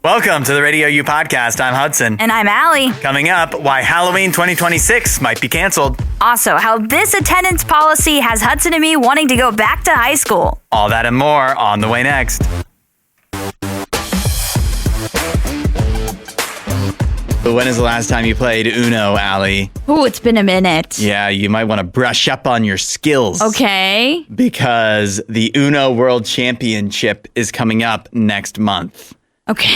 Welcome to the RadioU podcast. I'm Hudson. And I'm Allie. Coming up, why Halloween 2026 might be canceled. Also, how this attendance policy has Hudson and me wanting to go back to high school. All that and more on the way next. When is the last time you played Uno, Allie? Ooh, it's been a minute. Yeah, you might want to brush up on your skills. Okay. Because the Uno World Championship is coming up next month. Okay.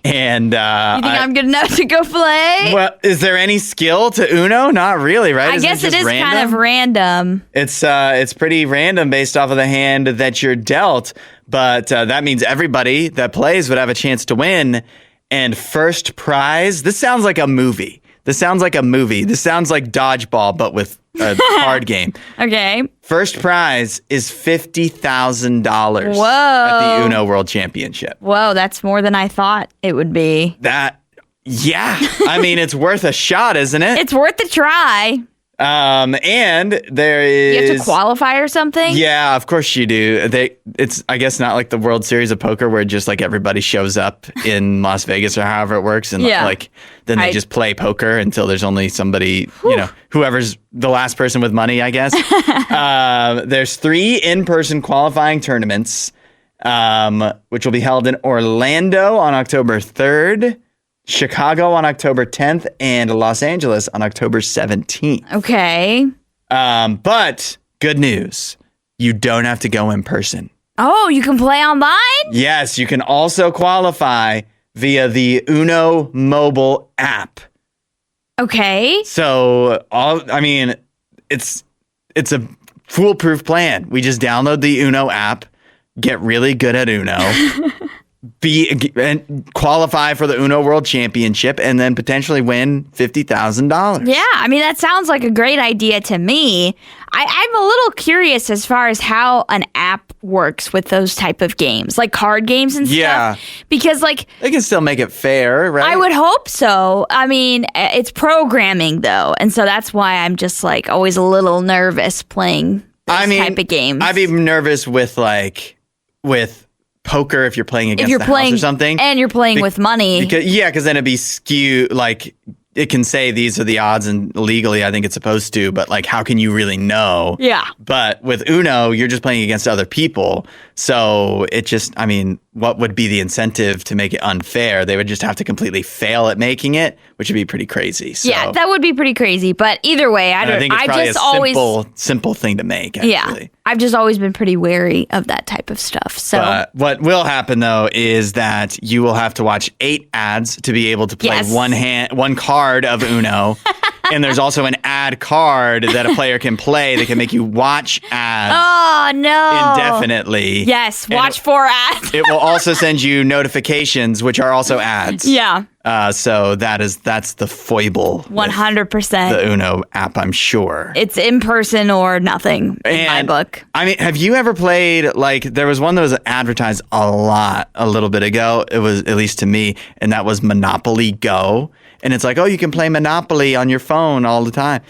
And you think I'm good enough to go play? Well, is there any skill to Uno? Not really, right? I guess it is random? kind of random. It's pretty random based off of the hand that you're dealt, but that means everybody that plays would have a chance to win. And first prize, this sounds like a movie. This sounds like dodgeball, but with a card game. Okay. First prize is $50,000 Whoa. at the Uno World Championship. Whoa, that's more than I thought it would be. Yeah. I mean, it's worth a shot, isn't it? It's worth a try. And there is... You have to qualify or something? Yeah, of course you do. It's, I guess, not like the World Series of Poker where just like everybody shows up in Las Vegas or however it works. And then they just play poker until there's only somebody, whoever's the last person with money, I guess. There's 3 in-person qualifying tournaments, which will be held in Orlando on October 3rd. Chicago on October 10th, and Los Angeles on October 17th. Okay. But good news, you don't have to go in person. Oh, you can play online? Yes, you can also qualify via the Uno mobile app. Okay. So, it's a foolproof plan. We just download the Uno app, get really good at Uno. And qualify for the Uno World Championship and then potentially win $50,000. Yeah, I mean, that sounds like a great idea to me. I'm a little curious as far as how an app works with those type of games, like card games and stuff. Because, they can still make it fair, right? I would hope so. I mean, it's programming, though. And so that's why I'm just, always a little nervous playing those type of games. I'd be nervous with poker if you're playing against the house or something. And you're playing with money. Because then it'd be skewed, it can say these are the odds and legally I think it's supposed to, but how can you really know? Yeah. But with Uno, you're just playing against other people. So what would be the incentive to make it unfair? They would just have to completely fail at making it, which would be pretty crazy. So, yeah, that would be pretty crazy. But either way, I think it's probably a simple thing to make, actually. Yeah, I've just always been pretty wary of that type of stuff. So but what will happen, though, is that you will have to watch 8 ads to be able to play one card of Uno. And there's also an ad card that a player can play that can make you watch ads. Oh, no. Indefinitely. Yes, watch 4 ads. It will also send you notifications, which are also ads. Yeah. So that's the foible. 100%. The Uno app, I'm sure. It's in person or nothing in my book. I mean, have you ever played, there was one that was advertised a little bit ago. It was, at least to me, and that was Monopoly Go. And it's you can play Monopoly on your phone all the time.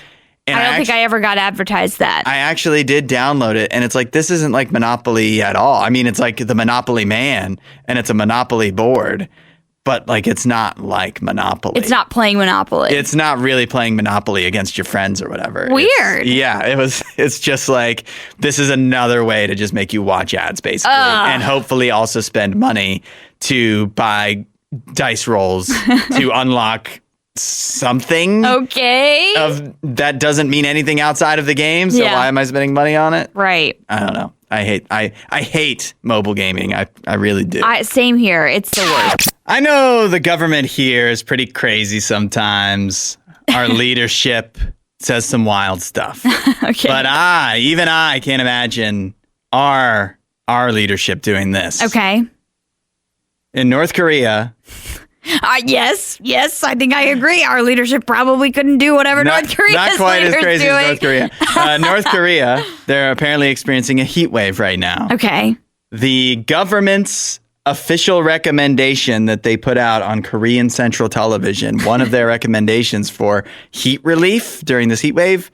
And I don't think I ever got advertised that. I actually did download it, and it's this isn't like Monopoly at all. I mean, it's like the Monopoly Man, and it's a Monopoly board, but it's not like Monopoly. It's not playing Monopoly. It's not really playing Monopoly against your friends or whatever. Weird. It's just this is another way to just make you watch ads, basically, and hopefully also spend money to buy dice rolls to unlock something. Okay. That doesn't mean anything outside of the game. So why am I spending money on it? Right. I don't know. I hate mobile gaming. I really do. Same here. It's the worst. I know the government here is pretty crazy sometimes. Our leadership says some wild stuff. Okay. But even I can't imagine our leadership doing this. Okay. In North Korea. Yes, I think I agree. Our leadership probably couldn't do whatever North Korea's not quite as crazy doing. as North Korea. North Korea, they're apparently experiencing a heat wave right now. Okay. The government's official recommendation that they put out on Korean Central Television, one of their recommendations for heat relief during this heat wave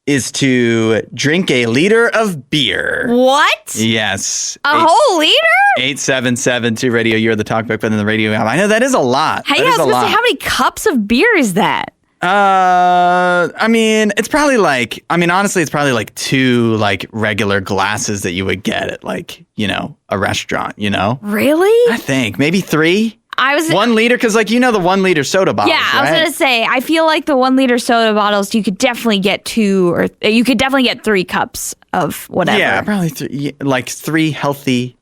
is to drink a liter of beer. What? Yes. Whole liter? 8772 Radio. You're the talkback button in the radio app. I know that is a lot. Hey, I was going to say, how many cups of beer is that? I mean, it's probably like, honestly, it's probably like 2 like regular glasses that you would get at like, a restaurant, Really? I think maybe 3. 1 liter, because like, the 1 liter soda bottles. Yeah, I was going to say, I feel like the 1 liter soda bottles, you could definitely get 2 or you could definitely get 3 cups of whatever. Yeah, probably 3, like 3 healthy.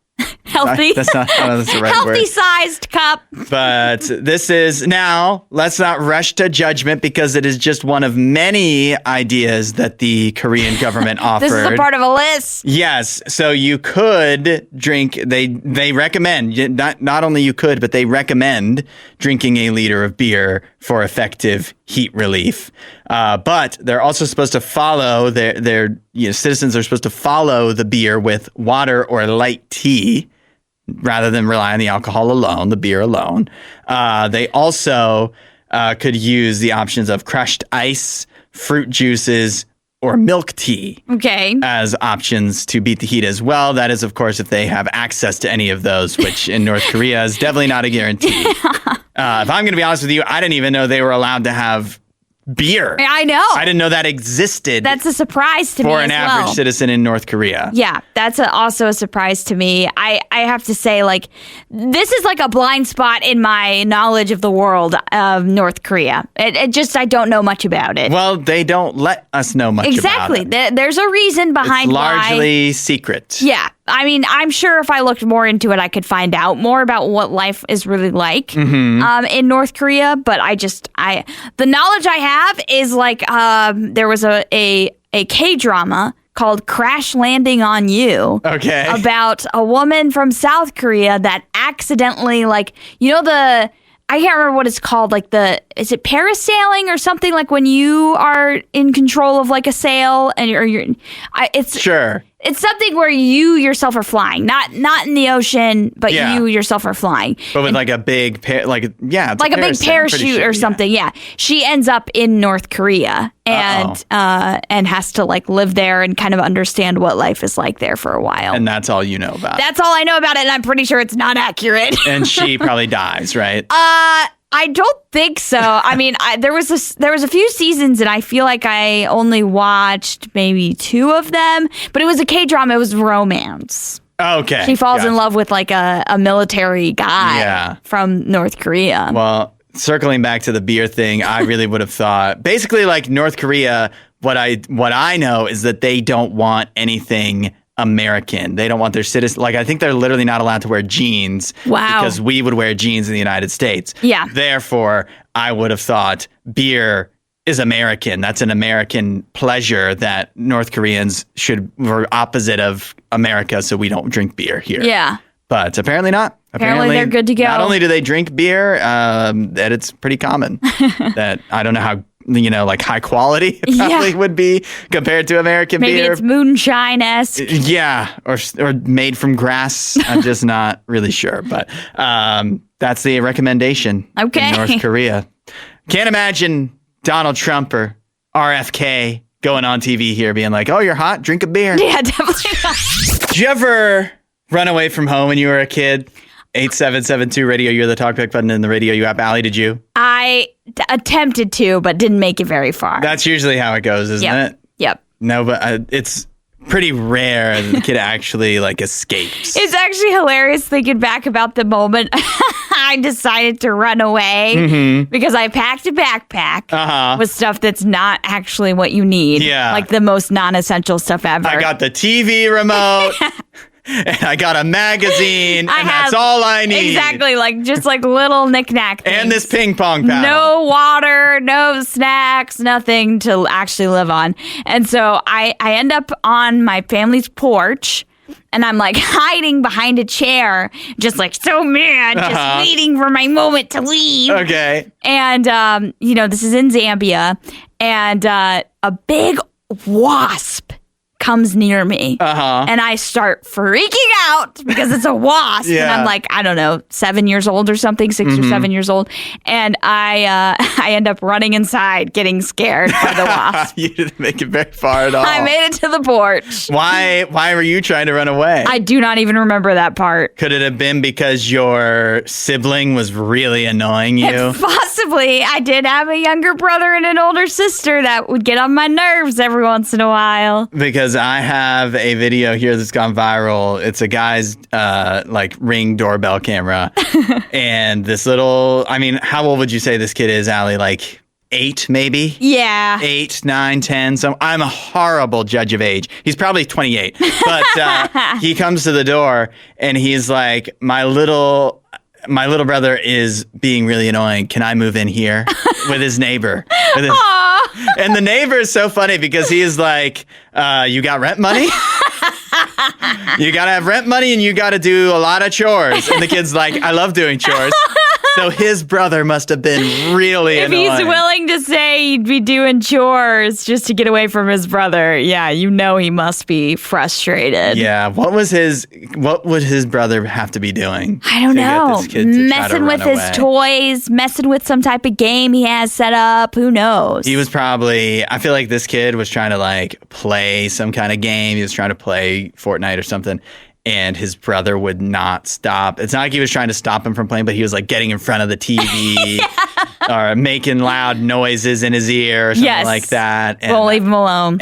Healthy. That's not that's the right word. Healthy sized cup. But this is now, let's not rush to judgment because it is just one of many ideas that the Korean government offered. This is a part of a list. Yes. So you could drink, they recommend, not only you could, but they recommend drinking a liter of beer for effective heat relief. But they're also supposed to follow, their citizens are supposed to follow the beer with water or light tea, rather than rely on the alcohol alone, the beer alone. They also could use the options of crushed ice, fruit juices, or milk tea as options to beat the heat as well. That is, of course, if they have access to any of those, which in North Korea is definitely not a guarantee. If I'm going to be honest with you, I didn't even know they were allowed to have beer. I know. I didn't know that existed. That's a surprise to me for an average citizen in North Korea. Yeah, that's also a surprise to me. I have to say, like, this is like a blind spot in my knowledge of the world of North Korea. It just, I don't know much about it. Well, they don't let us know much about it. There's a reason behind it's largely secret. Yeah. I mean, I'm sure if I looked more into it, I could find out more about what life is really like in North Korea. But the knowledge I have is like there was a K-drama called Crash Landing on You. Okay. About a woman from South Korea that accidentally, like, I can't remember what it's called. Like is it parasailing or something? Like when you are in control of like a sail and it's sure. It's something where you yourself are flying, not in the ocean, but you yourself are flying. But with like a big, it's like a big parachute or something. Yeah. She ends up in North Korea and has to like live there and kind of understand what life is like there for a while. And that's all you know about. That's all I know about it, and I'm pretty sure it's not accurate. And she probably dies, right? I don't think so. I mean, there was a few seasons, and I feel like I only watched maybe 2 of them. But it was a K-drama. It was romance. Okay. She falls in love with like a military guy from North Korea. Well, circling back to the beer thing, I really would have thought basically like North Korea. What I know is that they don't want anything American. They don't want their citizens. Like, I think they're literally not allowed to wear jeans. Wow. Because we would wear jeans in the United States. Yeah. Therefore, I would have thought beer is American. That's an American pleasure that North Koreans we're opposite of America, so we don't drink beer here. Yeah. But apparently not. Apparently they're good to go. Not only do they drink beer, that it's pretty common. That I don't know how like high quality it probably would be compared to American beer. Maybe it's moonshine-esque. Yeah, or made from grass. I'm just not really sure. But that's the recommendation in North Korea. Can't imagine Donald Trump or RFK going on TV here being like, oh, you're hot? Drink a beer. Yeah, definitely not. Did you ever run away from home when you were a kid? 8772 Radio, you're the talkback button in the RadioU app. Allie, did you? I attempted to, but didn't make it very far. That's usually how it goes, isn't it? Yep. No, but it's pretty rare that the kid actually like escapes. It's actually hilarious thinking back about the moment I decided to run away because I packed a backpack with stuff that's not actually what you need. Yeah. Like the most non-essential stuff ever. I got the TV remote. And I got a magazine, and that's all I need. Exactly, like just like little knick-knack things. And this ping pong paddle. No water, no snacks, nothing to actually live on. And so I end up on my family's porch, and I'm like hiding behind a chair, just like so mad, just waiting for my moment to leave. Okay. And, this is in Zambia, and a big wasp comes near me. Uh-huh. And I start freaking out because it's a wasp. Yeah. And I'm like, I don't know, 7 years old or something, 6 or 7 years old. And I end up running inside getting scared by the wasp. You didn't make it very far at all. I made it to the porch. Why were you trying to run away? I do not even remember that part. Could it have been because your sibling was really annoying you? Possibly. I did have a younger brother and an older sister that would get on my nerves every once in a while. Because I have a video here that's gone viral. It's a guy's Ring doorbell camera. And this little, how old would you say this kid is, Allie? Like 8 maybe? Yeah. 8, 9, 10. So I'm a horrible judge of age. He's probably 28. But he comes to the door and he's like, my little brother is being really annoying. Can I move in here? With his neighbor. And the neighbor is so funny because he is like, you got rent money? You got to have rent money and you got to do a lot of chores. And the kid's like, I love doing chores. So his brother must have been really annoying. If he's willing to say he'd be doing chores just to get away from his brother, yeah, you know he must be frustrated. Yeah. What would his brother have to be doing? I don't know. Messing with his toys, messing with some type of game he has set up. Who knows? He was probably, I feel like this kid was trying to play some kind of game. He was trying to play Fortnite or something. And his brother would not stop. It's not like he was trying to stop him from playing, but he was getting in front of the TV or making loud noises in his ear or something like that. And, won't leave him alone.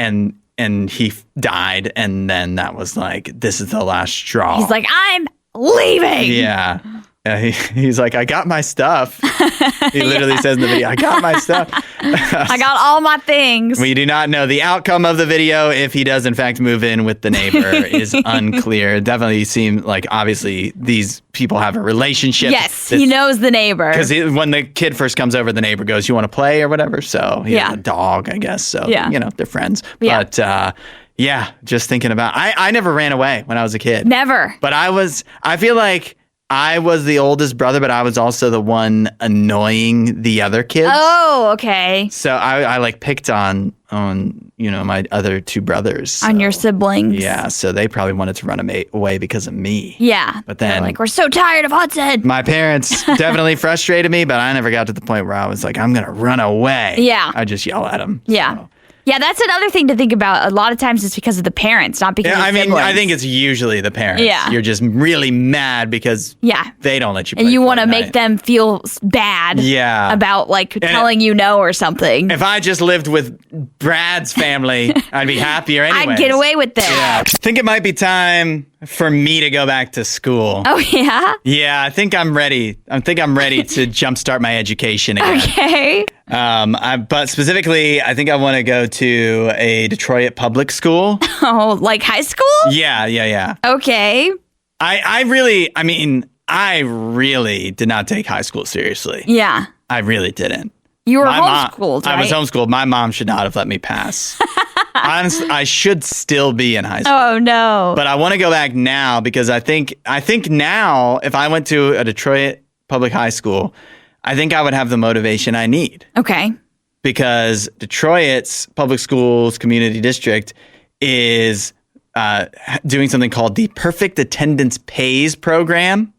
And he died. And then that was this is the last straw. He's like, I'm leaving. Yeah. He's like, I got my stuff. He literally says in the video, I got my stuff. I got all my things. We do not know the outcome of the video. If he does, in fact, move in with the neighbor is unclear. It definitely seemed like, obviously, these people have a relationship. Yes, he knows the neighbor. Because when the kid first comes over, the neighbor goes, you want to play or whatever? So he has a dog, I guess. So, they're friends. Yeah. But, just thinking about, I never ran away when I was a kid. Never. But I feel like I was the oldest brother, but I was also the one annoying the other kids. Oh, okay. So I picked on my other 2 brothers. So. On your siblings. Yeah, so they probably wanted to run away because of me. Yeah. But then we're so tired of Hudson. My parents definitely frustrated me, but I never got to the point where I was like, I'm going to run away. Yeah. I just yell at them. Yeah. So. Yeah, that's another thing to think about. A lot of times it's because of the parents, not because of siblings. I think it's usually the parents. Yeah. You're just really mad because they don't let you play and you want to Fortnite. make them feel bad about telling you no or something. If I just lived with Brad's family, I'd be happier anyway. I'd get away with this. Yeah. I think it might be time for me to go back to school. Oh, yeah? Yeah, I think I'm ready. I think I'm ready to jumpstart my education again. Okay. But specifically, I think I want to go to a Detroit public school. Oh, like high school? Yeah. Okay. I really did not take high school seriously. Yeah. I really didn't. You were homeschooled, right? I was homeschooled. My mom should not have let me pass. Honestly, I should still be in high school. Oh, no. But I want to go back now because I think now if I went to a Detroit public high school, I think I would have the motivation I need. Okay. Because Detroit's public schools community district is doing something called the Perfect Attendance Pays program,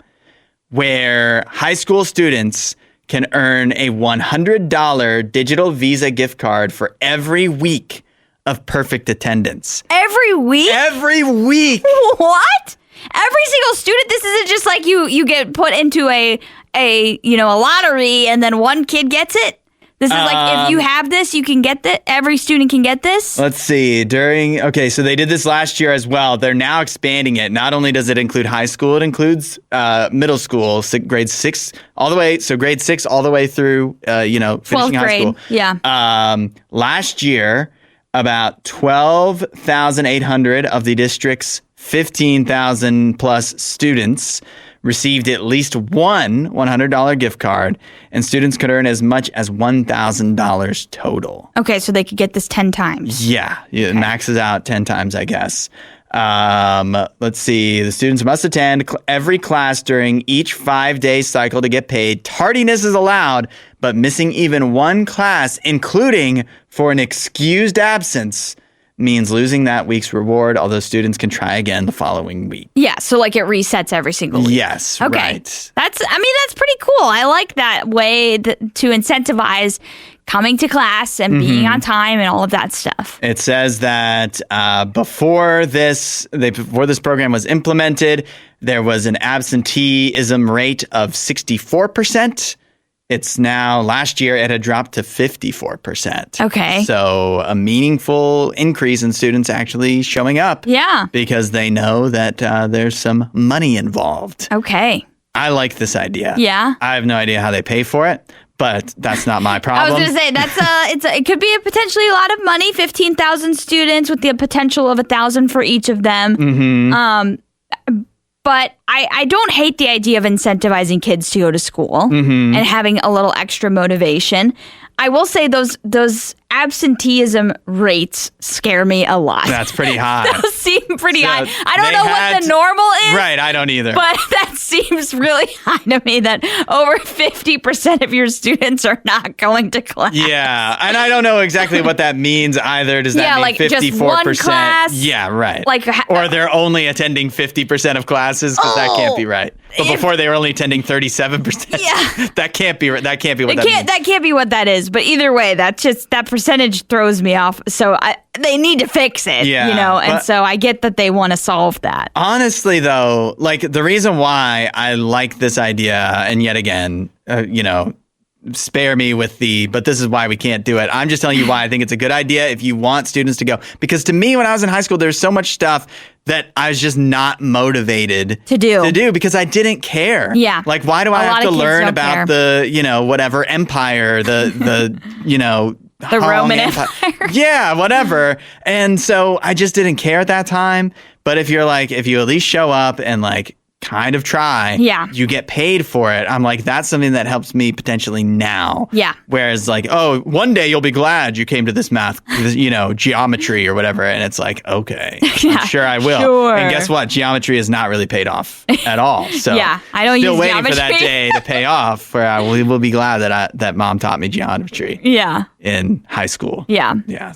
where high school students can earn a $100 digital Visa gift card for every week of perfect attendance. Every week? Every week. What? Every single student? This isn't just like you get put into a lottery and then one kid gets it? This is like, if you have this, you can get that. Every student can get this? Let's see. So they did this last year as well. They're now expanding it. Not only does it include high school, it includes middle school, grade 6 all the way. So grade 6 all the way through, finishing high school. Yeah. Last year, about 12,800 of the district's 15,000 plus students received at least one $100 gift card, and students could earn as much as $1,000 total. Okay, so they could get this 10 times. Yeah, it maxes out 10 times, I guess. Let's see. The students must attend every class during each 5-day cycle to get paid. Tardiness is allowed, but missing even one class, including for an excused absence, means losing that week's reward, although students can try again the following week. Yeah, so like it resets every single week. Yes, okay. Right. That's pretty cool. I like that way to incentivize coming to class and being on time and all of that stuff. It says that before this program was implemented, there was an absenteeism rate of 64%. It's now, last year, it had dropped to 54%. Okay. So a meaningful increase in students actually showing up. Yeah. Because they know that there's some money involved. Okay. I like this idea. Yeah. I have no idea how they pay for it, but that's not my problem. I was going to say, it could be a potentially a lot of money, 15,000 students with the potential of 1,000 for each of them. Mm-hmm. But I don't hate the idea of incentivizing kids to go to school and having a little extra motivation. I will say those absenteeism rates scare me a lot. That's pretty high. Those seem pretty high. I don't know what the normal is. Right, I don't either. But that seems really high to me that over 50% of your students are not going to class. Yeah, and I don't know exactly what that means either. Does that mean like 54%? just one class? Yeah, right. Like, or they're only attending 50% of classes, because that can't be right. But before they were only attending 37%. Yeah. That can't be what that means. That can't be what that is. But either way, that percentage throws me off. So they need to fix it, and so I get that they want to solve that. Honestly, though, like the reason why I like this idea, and yet again, spare me with but this is why we can't do it. I'm just telling you why I think it's a good idea if you want students to go. Because to me, when I was in high school, there's so much stuff that I was just not motivated to do because I didn't care. Yeah. Like, why do I have to learn about the, whatever empire, the Roman Empire. Yeah, whatever. And so I just didn't care at that time. But if you at least show up and kind of try, you get paid for it. I'm like, that's something that helps me potentially now. Yeah. Whereas one day you'll be glad you came to this math, geometry or whatever. And it's like, okay, I'm sure I will. Sure. And guess what? Geometry has not really paid off at all. So yeah, I don't still use waiting geometry. for that day to pay off where I will be glad that mom taught me geometry. Yeah. In high school. Yeah. Yeah.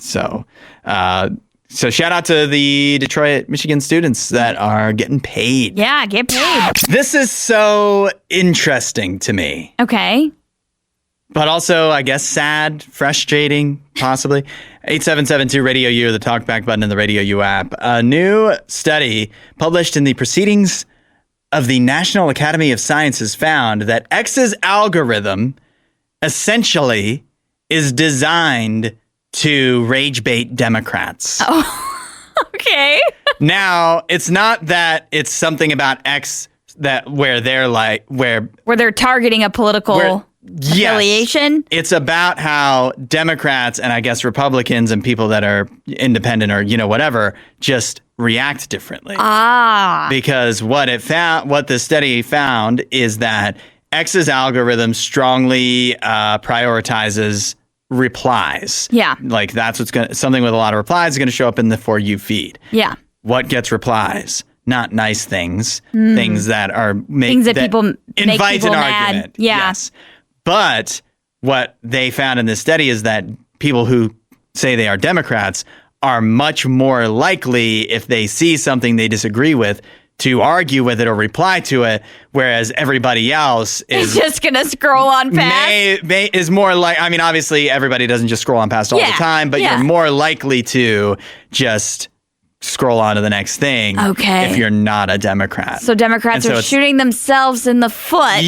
So shout out to the Detroit, Michigan students that are getting paid. Yeah, get paid. This is so interesting to me. Okay. But also, I guess, sad, frustrating, possibly. 8772-RadioU, the talkback button in the RadioU app. A new study published in the Proceedings of the National Academy of Sciences found that X's algorithm essentially is designed to rage bait Democrats. Oh, okay. Now, it's not that it's something about X where they're targeting a political affiliation. Yes, it's about how Democrats and I guess Republicans and people that are independent or whatever just react differently. Because what the study found is that X's algorithm strongly prioritizes replies. Yeah. Like that's something with a lot of replies is going to show up in the For You feed. Yeah. What gets replies? Not nice things. Things that are things that people invite an argument. Yeah. Yes. But what they found in this study is that people who say they are Democrats are much more likely, if they see something they disagree with, to argue with it or reply to it, whereas everybody else is just going to scroll on past. Is more like, I mean, obviously everybody doesn't just scroll on past all the time, but you're more likely to just scroll on to the next thing if you're not a Democrat. So Democrats are shooting themselves in the foot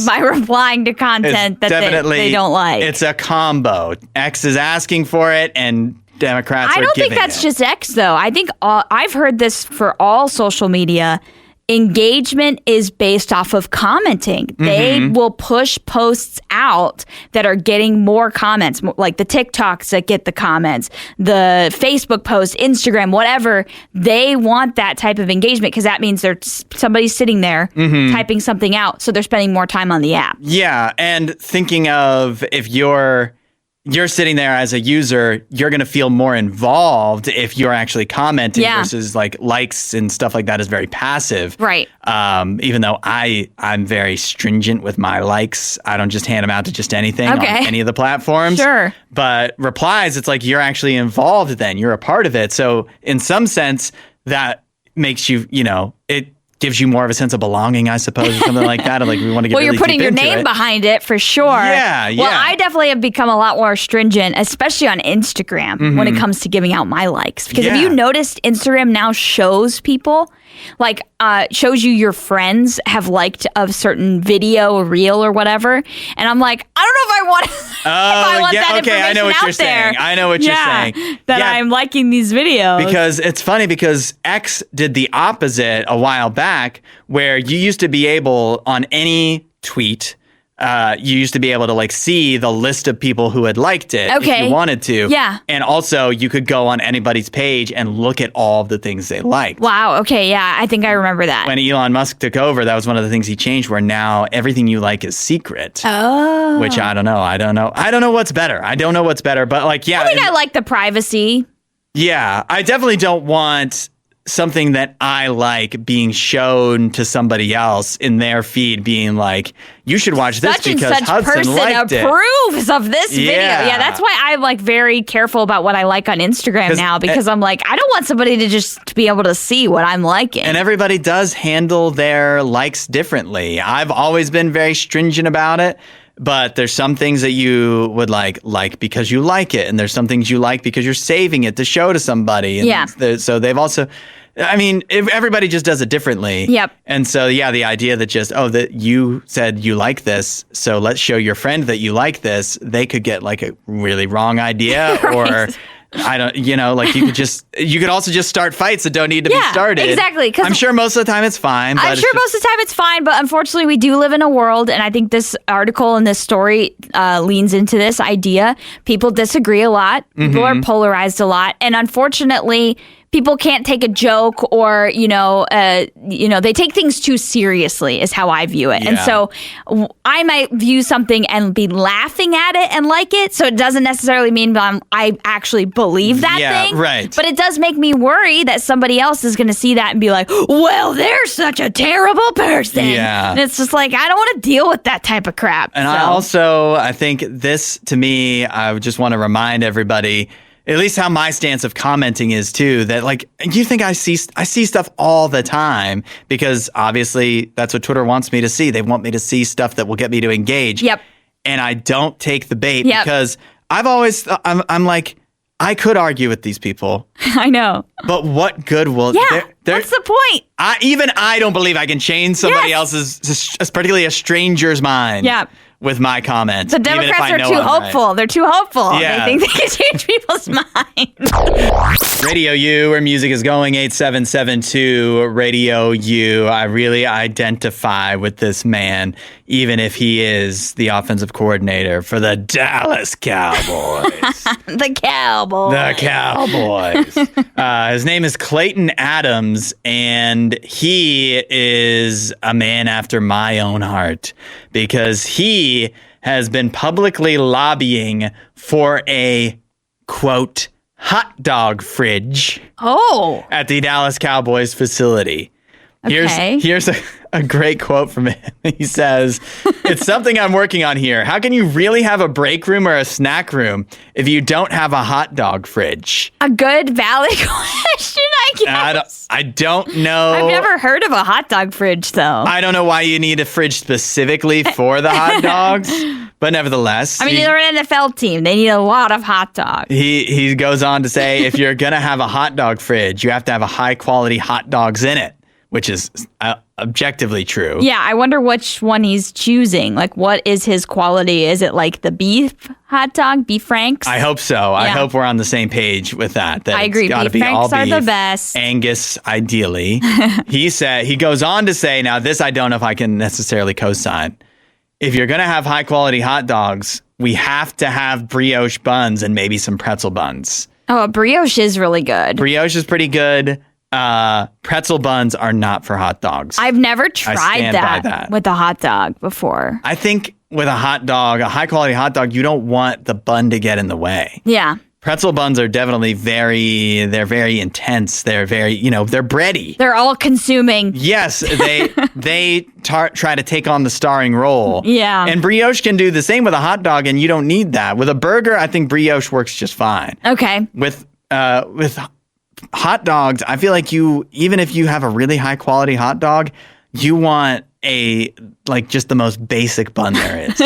by replying to content that they don't like. It's a combo. X is asking for it and Democrats I don't think that's just X, though. I think I've heard this for all social media. Engagement is based off of commenting. Mm-hmm. They will push posts out that are getting more comments, like the TikToks that get the comments, the Facebook posts, Instagram, whatever. They want that type of engagement because that means somebody's sitting there typing something out, so they're spending more time on the app. Yeah, and thinking of if you're you're sitting there as a user, you're going to feel more involved if you're actually commenting versus like likes and stuff like that is very passive. Right. Even though I'm very stringent with my likes. I don't just hand them out to just anything on any of the platforms. Sure. But replies, it's like you're actually involved then. You're a part of it. So in some sense, that makes you, it gives you more of a sense of belonging, I suppose, or something like that. Or like we want to get well, really you're putting your name behind it for sure. Yeah. Well, I definitely have become a lot more stringent, especially on Instagram when it comes to giving out my likes. Because have you noticed Instagram now shows people, like shows you your friends have liked a certain video or reel or whatever. And I'm like, I don't know if I want that information I know what out you're there. saying. I know what you're saying. That I'm liking these videos. Because it's funny because X did the opposite a while back where you used to be able on any tweet, you used to be able to like see the list of people who had liked it if you wanted to. Yeah. And also you could go on anybody's page and look at all of the things they liked. Wow. Okay. Yeah. I think I remember that. When Elon Musk took over, that was one of the things he changed where now everything you like is secret. Oh. Which I don't know. I don't know what's better. I don't know what's better. But like, yeah. I think I like the privacy. Yeah. I definitely don't want something that I like being shown to somebody else in their feed being like, you should watch this because Hudson liked it. Approves of this video. Yeah, that's why I'm like very careful about what I like on Instagram now because I'm like, I don't want somebody to just be able to see what I'm liking. And everybody does handle their likes differently. I've always been very stringent about it. But there's some things that you would like because you like it. And there's some things you like because you're saving it to show to somebody. And so they've also, I mean, everybody just does it differently. Yep. And so, yeah, the idea that just, that you said you like this, so let's show your friend that you like this, they could get like a really wrong idea or... I don't, like you could also just start fights that don't need to be started. Exactly. I'm sure most of the time it's fine. But most of the time it's fine, but unfortunately we do live in a world, and I think this article and this story leans into this idea. People disagree a lot. People are polarized a lot, and unfortunately, people can't take a joke or, they take things too seriously is how I view it. Yeah. And so I might view something and be laughing at it and like it. So it doesn't necessarily mean I actually believe that thing. Right. But it does make me worry that somebody else is going to see that and be like, well, they're such a terrible person. Yeah. And it's just like, I don't want to deal with that type of crap. And I think this, to me, I just want to remind everybody, at least how my stance of commenting is too, that like, you think I see stuff all the time because obviously that's what Twitter wants me to see. They want me to see stuff that will get me to engage. Yep. And I don't take the bait because I've always, I'm like, I could argue with these people. I know. But what good will... Yeah, what's the point? I don't believe I can change somebody else's, particularly a stranger's mind. Yeah. With my comments. The Democrats are too hopeful. Right. They're too hopeful. Yeah. They think they can change people's minds. Radio U, where music is going, 8772 Radio U. I really identify with this man, even if he is the offensive coordinator for the Dallas Cowboys. The Cowboys. His name is Clayton Adams, and he is a man after my own heart because he has been publicly lobbying for a, quote, hot dog fridge at the Dallas Cowboys facility. Okay. Here's a great quote from him. He says, "It's something I'm working on here. How can you really have a break room or a snack room if you don't have a hot dog fridge?" A good, valid question, I guess. I don't know. I've never heard of a hot dog fridge, though. I don't know why you need a fridge specifically for the hot dogs, but nevertheless. I mean, they're an NFL team. They need a lot of hot dogs. He goes on to say, if you're going to have a hot dog fridge, you have to have a high-quality hot dogs in it, which is objectively true. Yeah, I wonder which one he's choosing. Like, what is his quality? Is it like the beef hot dog, beef franks? I hope so. Yeah. I hope we're on the same page with that. I agree. Beef franks are the best. Angus, ideally. He goes on to say, now this I don't know if I can necessarily co-sign. If you're going to have high quality hot dogs, we have to have brioche buns and maybe some pretzel buns. Oh, brioche is really good. Brioche is pretty good. Pretzel buns are not for hot dogs. I've never tried that with a hot dog before. I think with a hot dog, a high quality hot dog, you don't want the bun to get in the way. Yeah. Pretzel buns are definitely they're very intense. They're very, they're bready. They're all consuming. Yes, they try to take on the starring role. Yeah. And brioche can do the same with a hot dog, and you don't need that. With a burger, I think brioche works just fine. Okay. With hot dogs, I feel like even if you have a really high quality hot dog, you want just the most basic bun there is.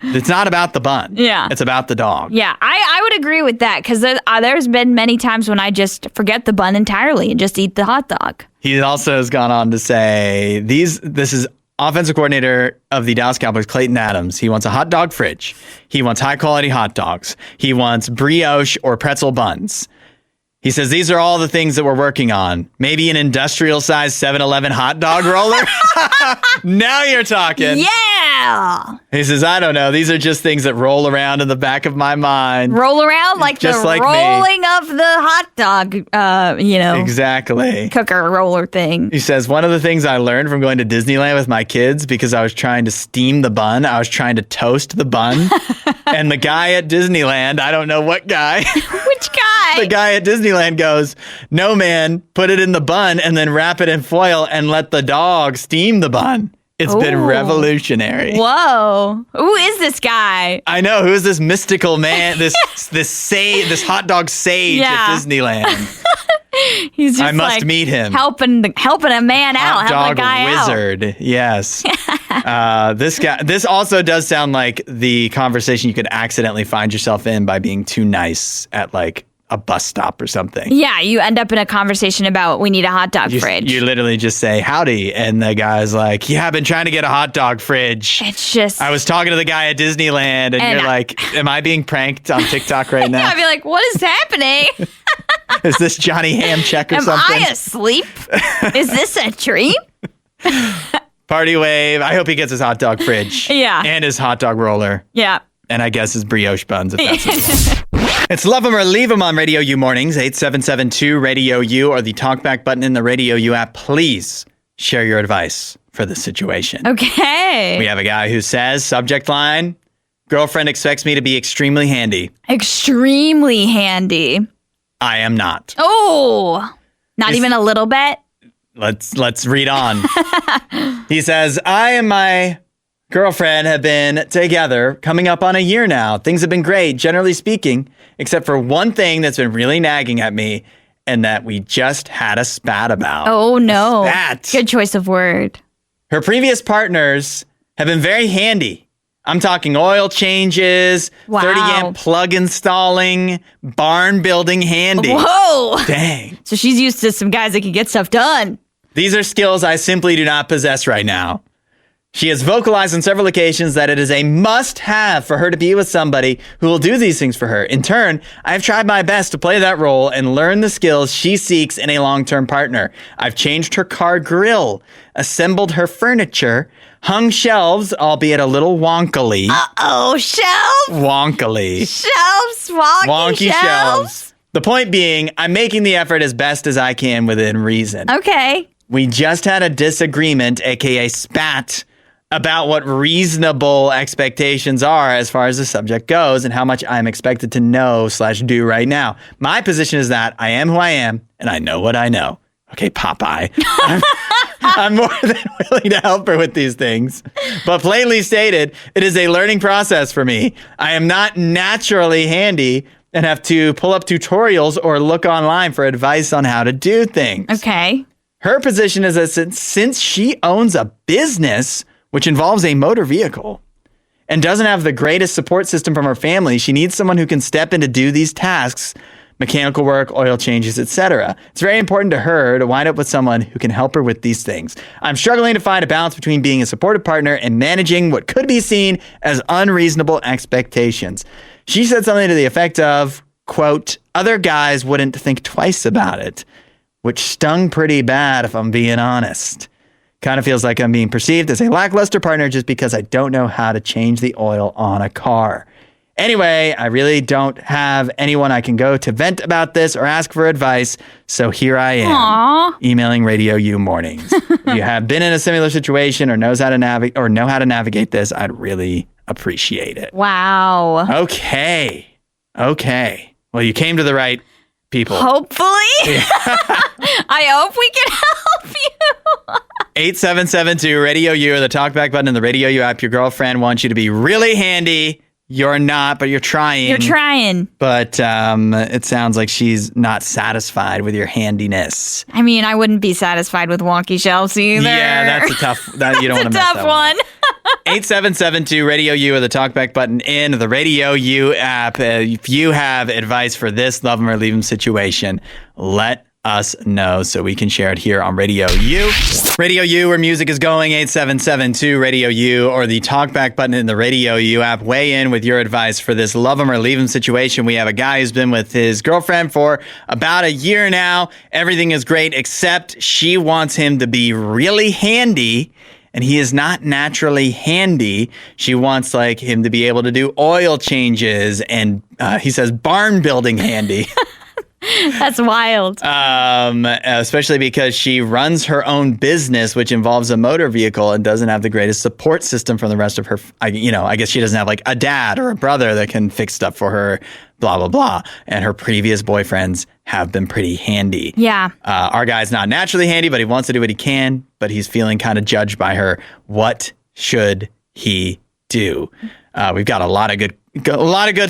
It's not about the bun. Yeah. It's about the dog. Yeah, I would agree with that because there's been many times when I just forget the bun entirely and just eat the hot dog. He also has gone on to say, this is offensive coordinator of the Dallas Cowboys, Clayton Adams. He wants a hot dog fridge. He wants high quality hot dogs. He wants brioche or pretzel buns. He says, these are all the things that we're working on. Maybe an industrial-sized 7-Eleven hot dog roller? Now you're talking. Yeah! He says, I don't know. These are just things that roll around in the back of my mind. Roll around like just the like rolling of the hot dog, Exactly. cooker roller thing. He says, one of the things I learned from going to Disneyland with my kids, because I was trying to steam the bun, I was trying to toast the bun. And the guy at Disneyland, I don't know what guy. Which guy? The guy at Disneyland goes, no, man, put it in the bun and then wrap it in foil and let the dog steam the bun. It's been revolutionary. Whoa. Who is this guy? I know. Who is this mystical man, this hot dog sage at Disneyland? He's just I must meet him. Helping a man out. Hot helping a guy wizard. out. Yes. This also does sound like the conversation you could accidentally find yourself in by being too nice at a bus stop or something. Yeah, you end up in a conversation about we need a hot dog fridge. You literally just say, howdy, and the guy's like, yeah, I've been trying to get a hot dog fridge. It's just... I was talking to the guy at Disneyland, and you're like, am I being pranked on TikTok right now? I'd be like, what is happening? Is this Johnny Hamcheck or something? Am I asleep? Is this a dream? Party wave. I hope he gets his hot dog fridge. Yeah. And his hot dog roller. Yeah. And I guess his brioche buns, if that's what It's Love 'Em or Leave 'Em on Radio U Mornings, 8772 Radio U, or the talkback button in the Radio U app. Please share your advice for this situation. Okay. We have a guy who says, subject line, girlfriend expects me to be extremely handy. Extremely handy. I am not. Oh, not even a little bit? Let's read on. He says, I and my girlfriend have been together coming up on a year now. Things have been great, generally speaking, except for one thing that's been really nagging at me and that we just had a spat about. Oh, no. Spat. Good choice of word. Her previous partners have been very handy. I'm talking oil changes, 30-amp plug installing, barn building handy. Whoa. Dang. So she's used to some guys that can get stuff done. These are skills I simply do not possess right now. She has vocalized on several occasions that it is a must-have for her to be with somebody who will do these things for her. In turn, I've tried my best to play that role and learn the skills she seeks in a long-term partner. I've changed her car grill, assembled her furniture, hung shelves, albeit a little wonkily. Uh-oh, shelves? Wonkily. Shelves? Wonky shelves? The point being, I'm making the effort as best as I can within reason. Okay. We just had a disagreement, aka spat, about what reasonable expectations are as far as the subject goes and how much I'm expected to know/do right now. My position is that I am who I am and I know what I know. Okay, Popeye. I'm more than willing to help her with these things. But plainly stated, it is a learning process for me. I am not naturally handy and have to pull up tutorials or look online for advice on how to do things. Okay. Her position is that since she owns a business, which involves a motor vehicle, and doesn't have the greatest support system from her family, she needs someone who can step in to do these tasks, mechanical work, oil changes, etc. It's very important to her to wind up with someone who can help her with these things. I'm struggling to find a balance between being a supportive partner and managing what could be seen as unreasonable expectations. She said something to the effect of, quote, other guys wouldn't think twice about it, which stung pretty bad if I'm being honest. Kind of feels like I'm being perceived as a lackluster partner just because I don't know how to change the oil on a car. Anyway, I really don't have anyone I can go to vent about this or ask for advice. So here I am, emailing RadioU mornings. If you have been in a similar situation or know how to navigate this, I'd really appreciate it. Wow. Okay. Well, you came to the right people. Hopefully. I hope we can help you. 8772-RADIO-U or the talkback button in the RadioU app. Your girlfriend wants you to be really handy. You're not, but you're trying. You're trying. But it sounds like she's not satisfied with your handiness. I mean, I wouldn't be satisfied with wonky shelves either. Yeah, that's a tough. You don't want to mess that one. 8772-RADIO-U or the talkback button in the RadioU app. If you have advice for this love 'em or leave 'em situation, let us know so we can share it here on RadioU. RadioU, where music is going, 8772-RADIO-U or the talkback button in the RadioU app. Weigh in with your advice for this love 'em or leave 'em situation. We have a guy who's been with his girlfriend for about a year now. Everything is great, except she wants him to be really handy. And he is not naturally handy. She wants him to be able to do oil changes and he says barn building handy. That's wild. Especially because she runs her own business, which involves a motor vehicle and doesn't have the greatest support system from the rest of her. I guess she doesn't have a dad or a brother that can fix stuff for her, blah, blah, blah. And her previous boyfriends have been pretty handy. Yeah. Our guy's not naturally handy, but he wants to do what he can, but he's feeling kind of judged by her. What should he do? We've got a lot of good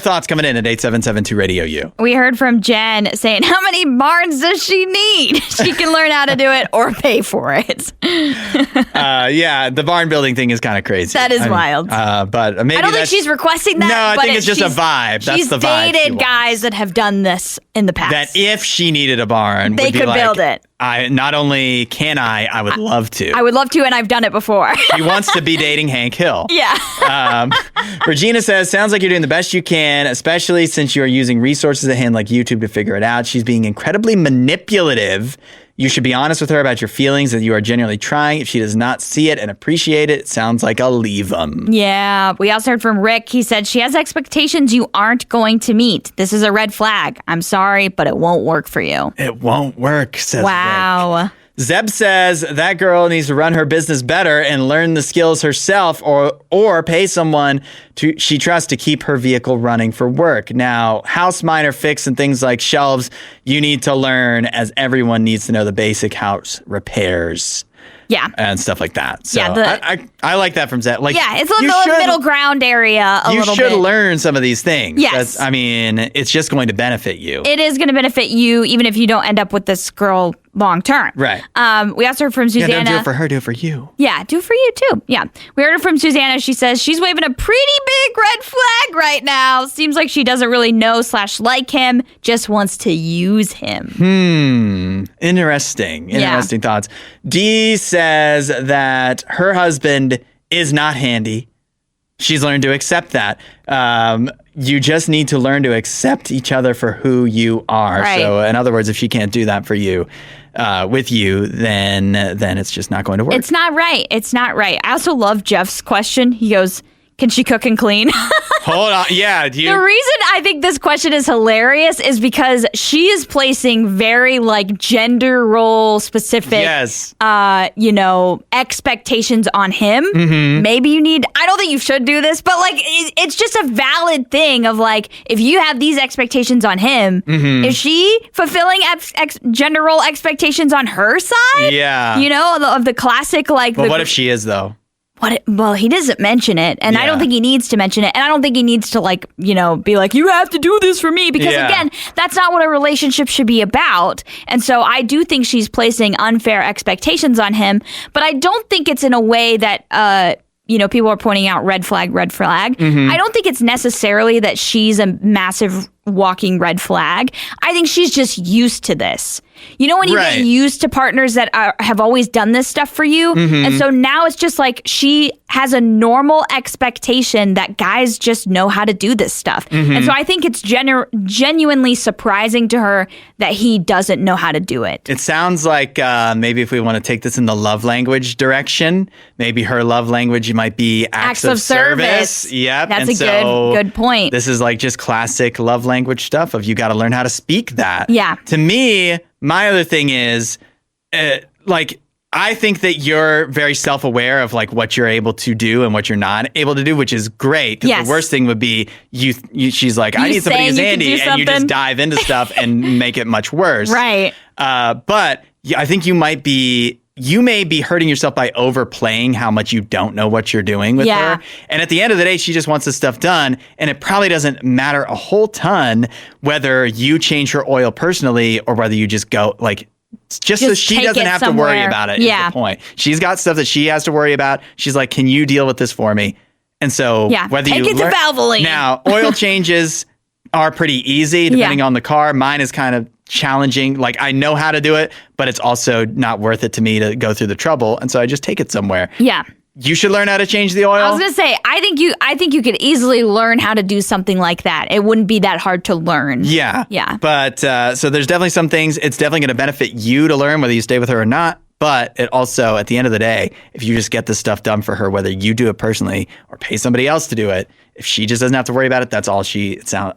thoughts coming in at 8772-RADIO-U. We heard from Jen saying, how many barns does she need? She can learn how to do it or pay for it. Yeah, the barn building thing is kind of crazy. That is wild. But maybe I don't think she's requesting that. No, I think it's just a vibe. That's the vibe. She's dated guys that have done this in the past. That if she needed a barn, they could build it. Not only can I would love to. I would love to, and I've done it before. She wants to be dating Hank Hill. Yeah. Regina says, sounds like you're doing the best you can, especially since you are using resources at hand like YouTube to figure it out. She's being incredibly manipulative. You should be honest with her about your feelings that you are genuinely trying. If she does not see it and appreciate it, it sounds like a leave 'em. Yeah. We also heard from Rick. He said, she has expectations you aren't going to meet. This is a red flag. I'm sorry, but it won't work for you. It won't work, says Wow. Rick. Zeb says that girl needs to run her business better and learn the skills herself or pay someone she trusts to keep her vehicle running for work. Now, house minor fix and things like shelves, you need to learn, as everyone needs to know the basic house repairs. Yeah. And stuff like that. So yeah, I like that from Zeb. It's a middle ground area a little bit. You should learn some of these things. Yes. It's just going to benefit you. It is going to benefit you, even if you don't end up with this girl long term. Right. We also heard from Susanna. Yeah, don't do it for her, do it for you. Yeah, do it for you too. Yeah. We heard from Susanna. She says she's waving a pretty big red flag right now. Seems like she doesn't really know / like him, just wants to use him. Interesting thoughts. Dee says that her husband is not handy. She's learned to accept that. You just need to learn to accept each other for who you are. Right. So in other words, if she can't do that for you, with you, then it's just not going to work. It's not right. I also love Jeff's question. He goes, can she cook and clean? Hold on. Yeah. The reason I think this question is hilarious is because she is placing very gender role specific, expectations on him. Mm-hmm. Maybe I don't think you should do this, but it's just a valid thing of if you have these expectations on him, mm-hmm. is she fulfilling gender role expectations on her side? Yeah. Of the classic But what if she is though? Well, he doesn't mention it, and I don't think he needs to mention it, and I don't think he needs to be like, you have to do this for me, because again, that's not what a relationship should be about. And so I do think she's placing unfair expectations on him, but I don't think it's in a way that people are pointing out red flag. Mm-hmm. I don't think it's necessarily that she's a massive walking red flag. I think she's just used to this. you know, when you get used to partners that have always done this stuff for you. And so now it's just like she has a normal expectation that guys just know how to do this stuff. And so I think it's genuinely surprising to her that he doesn't know how to do it. It sounds like maybe if we want to take this in the love language direction, maybe her love language might be acts of service. Yep. That's good point. This is like just classic love language stuff of you got to learn how to speak that. Yeah. To me, my other thing is I think that you're very self-aware of like what you're able to do and what you're not able to do, which is great. Because the worst thing would be she's like, I need somebody who's handy, and you just dive into stuff and make it much worse. Right. But I think you may be hurting yourself by overplaying how much you don't know what you're doing with her. And at the end of the day, she just wants this stuff done. And it probably doesn't matter a whole ton whether you change her oil personally or whether you just go like, just so she doesn't have to worry about it is the point. She's got stuff that she has to worry about. She's like, can you deal with this for me? And so whether take you it to Valvoline. Now, oil changes are pretty easy depending on the car. Mine is kind of challenging. Like I know how to do it, but it's also not worth it to me to go through the trouble. And so I just take it somewhere. Yeah. You should learn how to change the oil. I was going to say, I think you could easily learn how to do something like that. It wouldn't be that hard to learn. Yeah. Yeah. But so there's definitely some things it's definitely going to benefit you to learn whether you stay with her or not. But it also, at the end of the day, if you just get this stuff done for her, whether you do it personally or pay somebody else to do it, if she just doesn't have to worry about it, that's all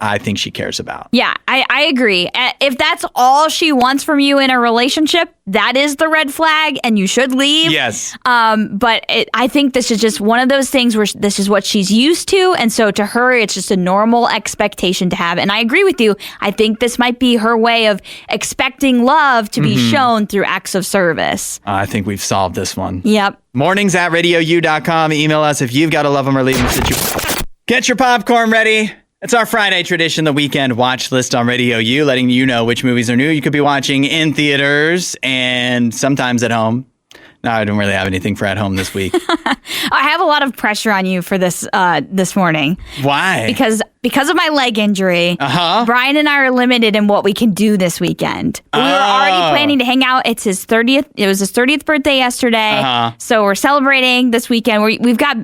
I think she cares about. Yeah, I agree. If that's all she wants from you in a relationship, that is the red flag and you should leave. Yes. But I think this is just one of those things where this is what she's used to. And so to her, it's just a normal expectation to have. And I agree with you. I think this might be her way of expecting love to be shown through acts of service. I think we've solved this one. Yep. Mornings@radiou.com. Email us if you've got a love 'em or leave 'em situation. Get your popcorn ready. It's our Friday tradition, the weekend watch list on Radio U, letting you know which movies are new you could be watching in theaters and sometimes at home. No, I don't really have anything for at home this week. I have a lot of pressure on you for this morning. Why? Because of my leg injury. Brian and I are limited in what we can do this weekend. We were already planning to hang out. It's his 30th. It was his 30th birthday yesterday. So we're celebrating this weekend. We've got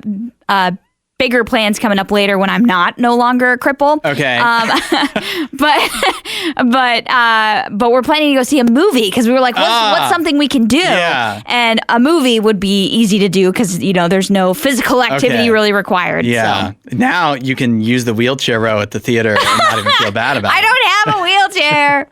bigger plans coming up later when I'm no longer a cripple. Okay. But we're planning to go see a movie because we were like, what's something we can do? Yeah. And a movie would be easy to do because, there's no physical activity really required. Yeah. So. Now you can use the wheelchair row at the theater and not even feel bad about it. I don't have a wheelchair.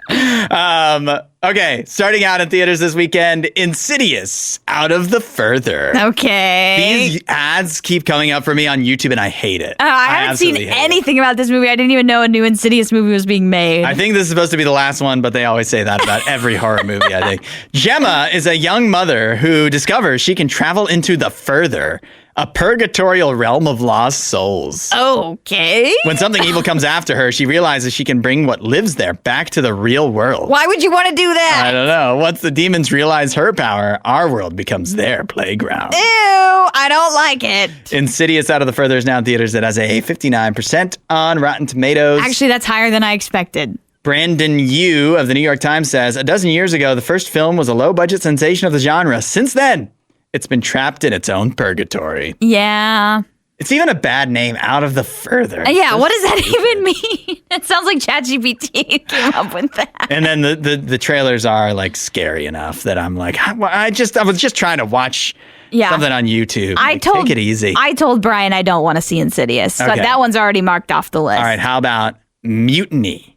Okay, starting out in theaters this weekend, Insidious, Out of the Further. Okay. These ads keep coming up for me on YouTube, and I hate it. I haven't seen anything about this movie. I didn't even know a new Insidious movie was being made. I think this is supposed to be the last one, but they always say that about every horror movie, I think. Gemma is a young mother who discovers she can travel into the Further, a purgatorial realm of lost souls. Okay. When something evil comes after her, she realizes she can bring what lives there back to the real world. Why would you want to do that? I don't know. Once the demons realize her power, our world becomes their playground. Ew, I don't like it. Insidious Out of the Further is now in theaters. It has a 59% on Rotten Tomatoes. Actually, that's higher than I expected. Brandon Yu of the New York Times says, a dozen years ago, the first film was a low-budget sensation of the genre. Since then, it's been trapped in its own purgatory. Yeah. It's even a bad name, Out of the Further. Yeah, what does that even mean? It sounds like ChatGPT came up with that. And then the trailers are like scary enough that I'm like, I was just trying to watch something on YouTube. Take it easy. I told Brian I don't want to see Insidious, so that one's already marked off the list. All right, how about Mutiny?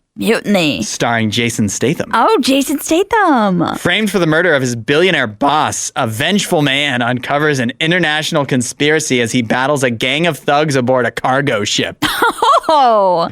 Starring Jason Statham. Oh, Jason Statham. Framed for the murder of his billionaire boss, a vengeful man uncovers an international conspiracy as he battles a gang of thugs aboard a cargo ship. Oh,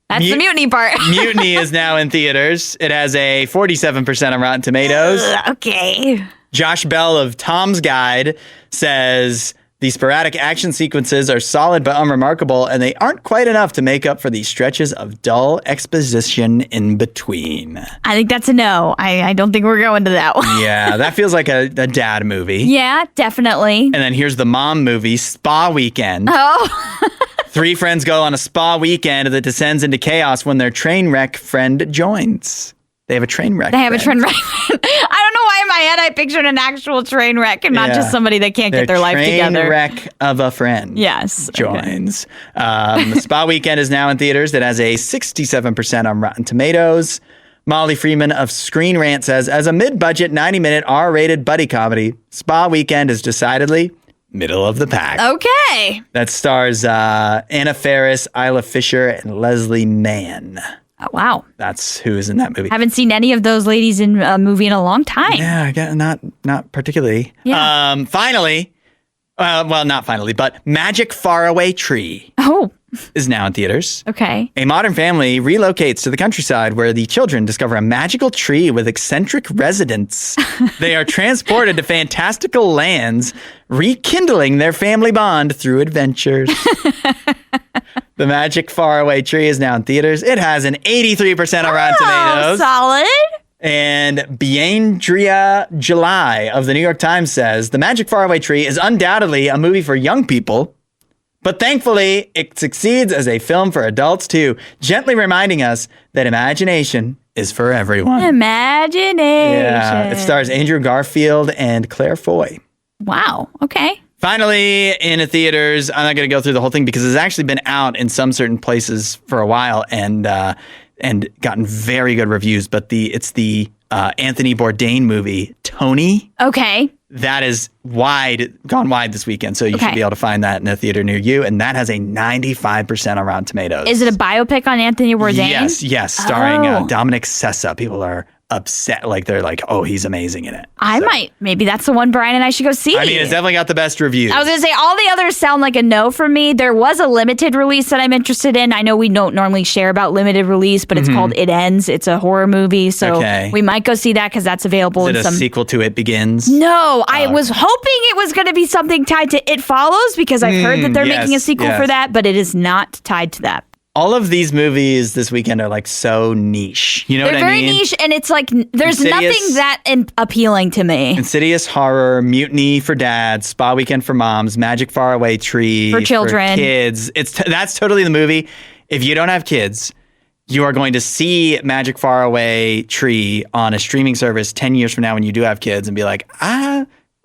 that's the mutiny part. Mutiny is now in theaters. It has a 47% on Rotten Tomatoes. Okay. Josh Bell of Tom's Guide says, the sporadic action sequences are solid but unremarkable, and they aren't quite enough to make up for the stretches of dull exposition in between. I think that's a no. I don't think we're going to that one. Yeah, that feels like a dad movie. Yeah, definitely. And then here's the mom movie, Spa Weekend. Oh. Three friends go on a spa weekend that descends into chaos when their train wreck friend joins. They have a train wreck. They have a train wreck. I don't know why in my head I pictured an actual train wreck and not just somebody that can't get their life together. Train wreck of a friend. Yes. Joins. Okay. Spa Weekend is now in theaters. It has a 67% on Rotten Tomatoes. Molly Freeman of Screen Rant says, as a mid-budget 90-minute R-rated buddy comedy, Spa Weekend is decidedly middle of the pack. Okay. That stars Anna Faris, Isla Fisher, and Leslie Mann. Oh, wow. That's who is in that movie. Haven't seen any of those ladies in a movie in a long time. Yeah, not particularly. Yeah. Finally, not finally, but Magic Faraway Tree is now in theaters. Okay. A modern family relocates to the countryside where the children discover a magical tree with eccentric residents. They are transported to fantastical lands, rekindling their family bond through adventures. The Magic Faraway Tree is now in theaters. It has an 83% on Rotten Tomatoes. Solid. And Biandria July of the New York Times says, The Magic Faraway Tree is undoubtedly a movie for young people, but thankfully it succeeds as a film for adults too, gently reminding us that imagination is for everyone. Imagination. Yeah, it stars Andrew Garfield and Claire Foy. Wow. Okay. Finally, in theaters, I'm not going to go through the whole thing because it's actually been out in some certain places for a while and gotten very good reviews. But it's the Anthony Bourdain movie, Tony. Okay. That is gone wide this weekend. So you should be able to find that in a theater near you. And that has a 95% on Rotten Tomatoes. Is it a biopic on Anthony Bourdain? Yes. Starring Dominic Sessa. People are upset. Like, they're like, oh, he's amazing in it. Maybe that's the one Brian and I should go see. I mean, it's definitely got the best reviews. I was going to say, all the others sound like a no from me. There was a limited release that I'm interested in. I know we don't normally share about limited release, but it's called It Ends. It's a horror movie, so we might go see that because that's available. Is it a sequel to It Begins? No, I was hoping it was going to be something tied to It Follows because I've heard that they're making a sequel for that, but it is not tied to that. All of these movies this weekend are like so niche. You know what I mean? They're very niche, and it's like there's nothing that appealing to me. Insidious Horror, Mutiny for Dads, Spa Weekend for Moms, Magic Faraway Tree for children, for kids. That's totally the movie. If you don't have kids, you are going to see Magic Faraway Tree on a streaming service 10 years from now when you do have kids and be like,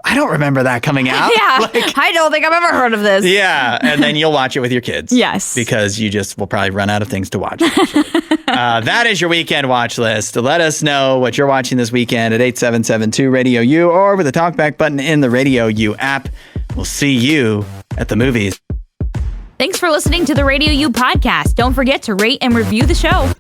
I don't remember that coming out. Yeah, I don't think I've ever heard of this. Yeah, and then you'll watch it with your kids. Yes. Because you just will probably run out of things to watch. That is your weekend watch list. Let us know what you're watching this weekend at 8772-RADIO-U or with the talkback button in the RadioU app. We'll see you at the movies. Thanks for listening to the RadioU podcast. Don't forget to rate and review the show.